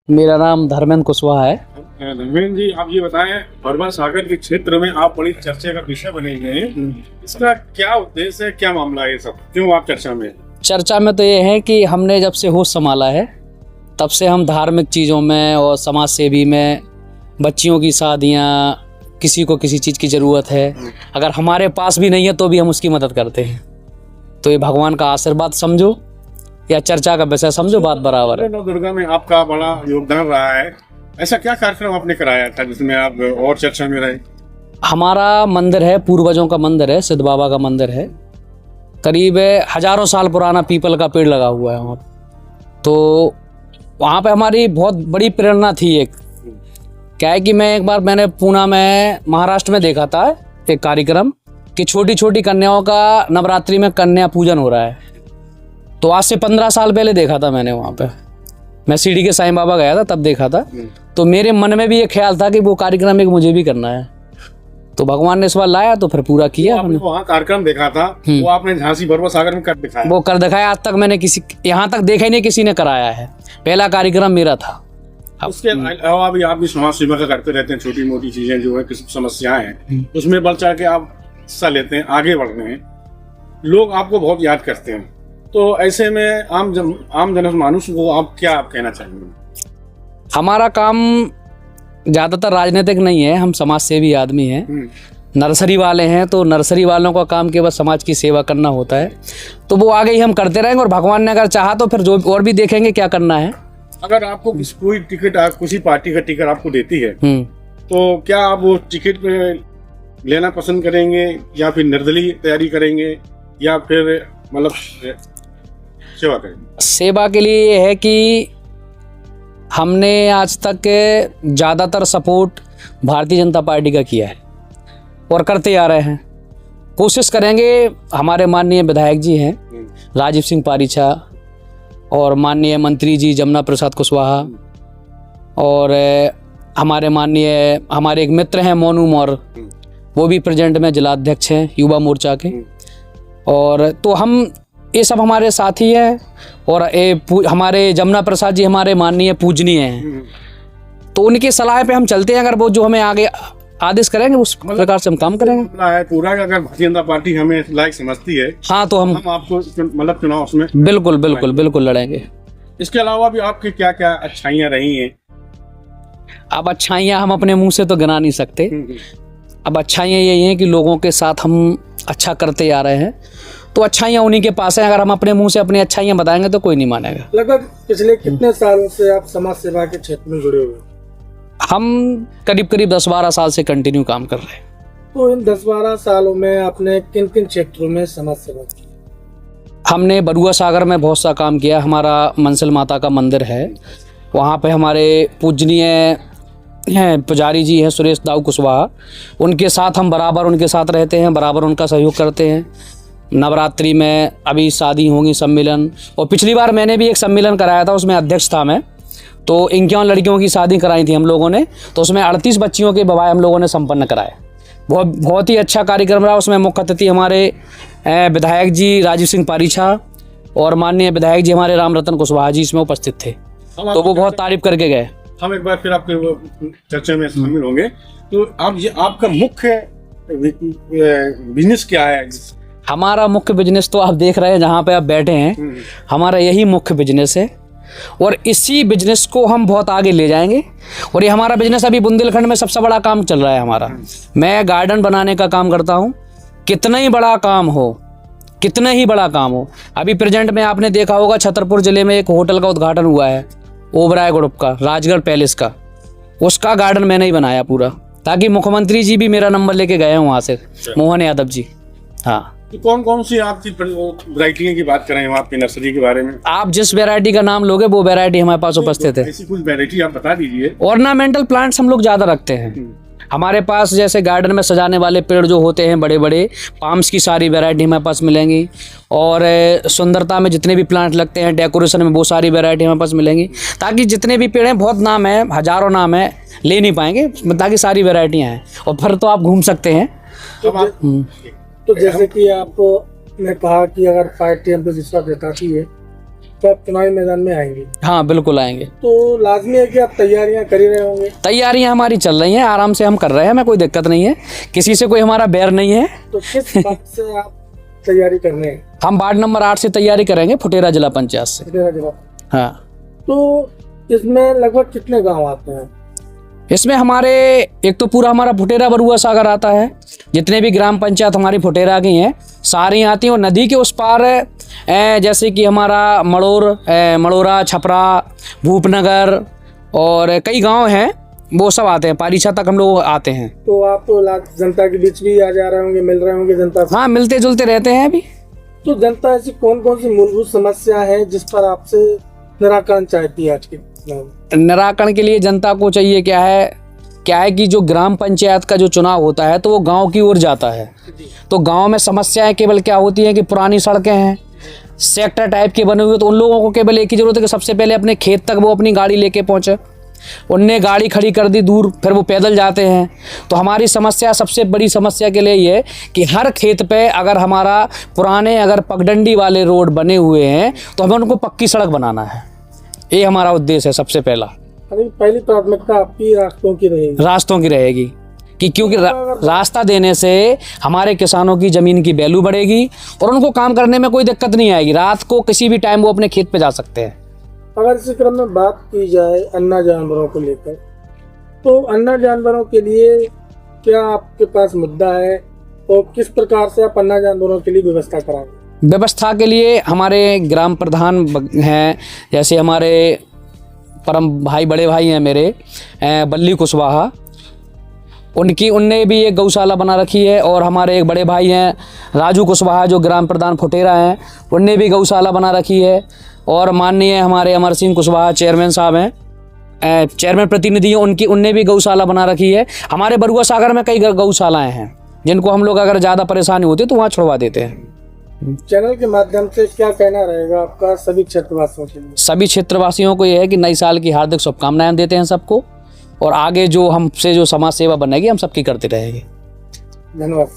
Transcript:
मेरा नाम धर्मेंद्र कुशवाहा है। धर्मेंद्र जी, आप ये बताएं, भरवा सागर के क्षेत्र में आप बड़ी चर्चा का विषय बने हुए हैं। इसका क्या उद्देश्य है, क्या मामला है, ये सब क्यों आप चर्चा में? चर्चा में तो ये है कि हमने जब से होश संभाला है तब से हम धार्मिक चीज़ों में और समाज सेवी में, बच्चियों की शादियाँ, किसी को किसी चीज़ की ज़रूरत है, अगर हमारे पास भी नहीं है तो भी हम उसकी मदद करते हैं। तो ये भगवान का आशीर्वाद समझो या चर्चा का विषय समझो, बात बराबर है। नव दुर्गा में आपका बड़ा योगदान रहा है। ऐसा क्या कार्यक्रम आपने कराया था जिसमें आप और चर्चा में रहे? हमारा मंदिर है, पूर्वजों का मंदिर है, सिद्ध बाबा का मंदिर है। करीब हजारों साल पुराना पीपल का पेड़ लगा हुआ है वहाँ। तो वहाँ पे हमारी बहुत बड़ी प्रेरणा थी। एक क्या है कि मैंने पूना में, महाराष्ट्र में देखा था एक कार्यक्रम कि छोटी छोटी कन्याओं का नवरात्रि में कन्या पूजन हो रहा है। तो आज से 15 साल पहले देखा था मैंने वहाँ पे। मैं सीढ़ी के साईं बाबा गया था तब देखा था। तो मेरे मन में भी ये ख्याल था कि वो कार्यक्रम एक मुझे भी करना है। तो भगवान ने इस बार लाया तो फिर पूरा किया। आपने वहाँ कार्यक्रम देखा था, वो आपने झांसी भरवा सागर में कर दिखाया? वो कर दिखाया। आज तक मैंने किसी, यहाँ तक देखा ही नहीं किसी ने कराया है। पहला कार्यक्रम मेरा था। उसके अलावा भी आप भी समाज सेवा का करते रहते हैं। छोटी मोटी चीजें जो है, किसी समस्याएं हैं, उसमें बढ़ चढ़ के आप हिस्सा लेते हैं, आगे बढ़ रहे हैं, लोग आपको बहुत याद करते हैं। तो ऐसे में आम जनमानुष को आप क्या कहना चाहेंगे? हमारा काम ज़्यादातर राजनीतिक नहीं है, हम समाज सेवी आदमी हैं। नर्सरी वाले हैं तो नर्सरी वालों का काम केवल समाज की सेवा करना होता है। तो वो आगे ही हम करते रहेंगे और भगवान ने अगर चाहा तो फिर जो और भी देखेंगे क्या करना है। अगर आपको कोई टिकट, किसी पार्टी का टिकट आपको देती है तो क्या आप वो टिकट पे लेना पसंद करेंगे या फिर निर्दलीय तैयारी करेंगे या फिर मतलब सेवा करेंगे? सेवा के लिए ये है कि हमने आज तक ज़्यादातर सपोर्ट भारतीय जनता पार्टी का किया है और करते आ रहे हैं। कोशिश करेंगे। हमारे माननीय विधायक जी हैं राजीव सिंह पारीछा और माननीय मंत्री जी जमुना प्रसाद कुशवाहा और हमारे एक मित्र हैं मोनू मौर्य, वो भी प्रेजेंट में जिलाध्यक्ष हैं युवा मोर्चा के। और तो हम ये सब हमारे साथी हैं और हमारे जमुना प्रसाद जी हमारे माननीय पूजनीय हैं। तो उनकी सलाह पे हम चलते हैं। अगर वो जो हमें आगे आदेश करेंगे उस प्रकार से हम काम करेंगे। पूरा अगर भारतीय जनता पार्टी हमें लायक समझती है, हाँ, तो हम आपको मतलब चुनाव उसमें बिल्कुल लड़ेंगे। इसके अलावा भी आपकी क्या क्या अच्छाइयाँ रही हैं? अब अच्छाइयाँ हम अपने मुंह से तो गिना नहीं सकते। अब अच्छाइयाँ यही हैं कि लोगों के साथ हम अच्छा करते आ रहे हैं। तो अच्छाइयाँ उन्हीं के पास हैं। अगर हम अपने मुंह से अपनी अच्छाइयाँ बताएंगे तो कोई नहीं मानेगा। लगभग पिछले कितने सालों से आप समाज सेवा के क्षेत्र में जुड़े हुए? हम करीब 10-12 साल से कंटिन्यू काम कर रहे हैं। तो इन 10-12 सालों में आपने किन किन क्षेत्रों में समाज सेवा की? हमने बरुआ सागर में बहुत सा काम किया। हमारा मनसल माता का मंदिर है, वहाँ पे हमारे पूजनीय हैं पुजारी जी हैं सुरेश दाऊ कुशवाहा। उनके साथ हम बराबर उनके साथ रहते हैं, बराबर उनका सहयोग करते हैं। नवरात्रि में अभी शादी होंगी, सम्मेलन, और पिछली बार मैंने भी एक सम्मेलन कराया था, उसमें अध्यक्ष था मैं। तो 51 लड़कियों की शादी कराई थी हम लोगों ने। तो उसमें 38 बच्चियों के विवाह हम लोगों ने संपन्न कराए। बहुत ही अच्छा कार्यक्रम रहा। उसमें मुख्य अतिथि हमारे विधायक जी राजीव सिंह पारीछा और माननीय विधायक जी हमारे राम रतन कुशवाहा जी इसमें उपस्थित थे। तो वो बहुत तारीफ करके गए। हम एक बार फिर आपके चर्चा में शामिल होंगे। तो आपका मुख्य बिजनेस क्या है? हमारा मुख्य बिजनेस तो आप देख रहे हैं जहाँ पे आप बैठे हैं, हमारा यही मुख्य बिजनेस है और इसी बिजनेस को हम बहुत आगे ले जाएंगे। और ये हमारा बिजनेस अभी बुंदेलखंड में सबसे बड़ा काम चल रहा है हमारा। मैं गार्डन बनाने का काम करता हूँ। कितना ही बड़ा काम हो, अभी प्रेजेंट में आपने देखा होगा छतरपुर जिले में एक होटल का उद्घाटन हुआ है, ओबराय ग्रुप का, राजगढ़ पैलेस का। उसका गार्डन मैंने ही बनाया पूरा, ताकि मुख्यमंत्री जी भी मेरा नंबर लेके गए हैं वहाँ से, मोहन यादव जी। हाँ। तो कौन सी आपकी वैरायटी की बात करें आपकी नर्सरी के बारे में? आप जिस वैरायटी का नाम लोगे वो वैरायटी हमारे पास उपस्थित है। ऐसी कुछ वैरायटी आप बता दीजिए। ऑर्नामेंटल प्लांट्स हम लोग ज़्यादा रखते हैं हमारे पास। जैसे गार्डन में सजाने वाले पेड़ जो होते हैं बड़े बड़े, पाम्स की सारी वैरायटी हमारे पास मिलेंगी। और सुंदरता में जितने भी प्लांट लगते हैं, डेकोरेशन में वो सारी वैरायटी हमारे पास मिलेंगी। ताकि जितने भी पेड़ हैं, बहुत नाम है, हजारों नाम है, ले नहीं पाएंगे, ताकि सारी वैरायटियाँ हैं और फिर तो आप घूम सकते हैं। तो जैसे कि आपने कहा कि अगर पार्टी हम पे विश्वास जताती है तो आप चुनावी मैदान में आएंगे, हाँ बिल्कुल आएंगे। तो लाजमी है कि आप तैयारियां कर ही रहे होंगे। तैयारियां हमारी चल रही हैं, आराम से हम कर रहे हैं, हमें कोई दिक्कत नहीं है, किसी से कोई हमारा बैर नहीं है। तो किस बात से आप तैयारी कर रहे हैं? हम वार्ड नंबर 8 से तैयारी करेंगे, फुटेरा जिला पंचायत से। मेरा जवाब। हाँ, तो इसमें लगभग कितने गांव आते हैं? इसमें हमारे एक तो पूरा हमारा फुटेरा बरुआ सागर आता है, जितने भी ग्राम पंचायत हमारी फुटेरा की हैं सारी आती हैं। और नदी के उस पार जैसे कि हमारा मड़ोरा, छपरा, भूपनगर और कई गांव हैं, वो सब आते हैं। पारीछा तक हम लोग आते हैं। तो आप तो जनता के बीच भी आ जा रहे होंगे, मिल रहे होंगे जनता से। हाँ, मिलते जुलते रहते हैं अभी। तो जनता ऐसी कौन कौन सी मूलभूत समस्या है जिस पर आपसे निराकरण चाहती है आज के निराकरण के लिए जनता को चाहिए क्या है कि जो ग्राम पंचायत का जो चुनाव होता है तो वो गांव की ओर जाता है। तो गांव में समस्याएं केवल क्या होती हैं कि पुरानी सड़कें हैं, सेक्टर टाइप के बने हुए, तो उन लोगों को केवल एक ही जरूरत है कि सबसे पहले अपने खेत तक वो अपनी गाड़ी लेके पहुंचे। उनने गाड़ी खड़ी कर दी दूर, फिर वो पैदल जाते हैं। तो हमारी समस्या, सबसे बड़ी समस्या के लिए ये कि हर खेत पे अगर हमारा पुराने अगर पगडंडी वाले रोड बने हुए हैं तो हमें उनको पक्की सड़क बनाना है। ये हमारा उद्देश्य है सबसे पहला। अभी पहली प्राथमिकता आपकी रास्तों की रहेगी। रास्तों की रहेगी कि क्योंकि रास्ता देने से हमारे किसानों की ज़मीन की वैल्यू बढ़ेगी और उनको काम करने में कोई दिक्कत नहीं आएगी। रात को किसी भी टाइम वो अपने खेत पे जा सकते हैं। अगर इसी क्रम में बात की जाए अन्ना जानवरों को लेकर, तो अन्ना जानवरों के लिए क्या आपके पास मुद्दा है और किस प्रकार से आप अन्ना जानवरों के लिए व्यवस्था कराएंगे? व्यवस्था के लिए हमारे ग्राम प्रधान हैं, जैसे हमारे परम भाई, बड़े भाई हैं मेरे बल्ली कुशवाहा, उनने भी एक गौशाला बना रखी है। और हमारे एक बड़े भाई हैं राजू कुशवाहा, जो ग्राम प्रधान फुटेरा हैं, उनने भी गौशाला बना रखी है। और माननीय हमारे अमर सिंह कुशवाहा चेयरमैन साहब हैं, चेयरमैन प्रतिनिधि हैं, उनने भी गौशाला बना रखी है। हमारे बरुआ सागर में कई गौशालाएँ हैं जिनको हम लोग अगर ज़्यादा परेशानी होती है तो वहाँ छुड़वा देते हैं। चैनल के माध्यम से क्या कहना रहेगा आपका सभी क्षेत्रवासियों के लिए? सभी क्षेत्रवासियों को यह है कि नई साल की हार्दिक शुभकामनाएं देते हैं सबको, और आगे जो हमसे जो समाज सेवा बनेगी हम सबकी करते रहेंगे। धन्यवाद।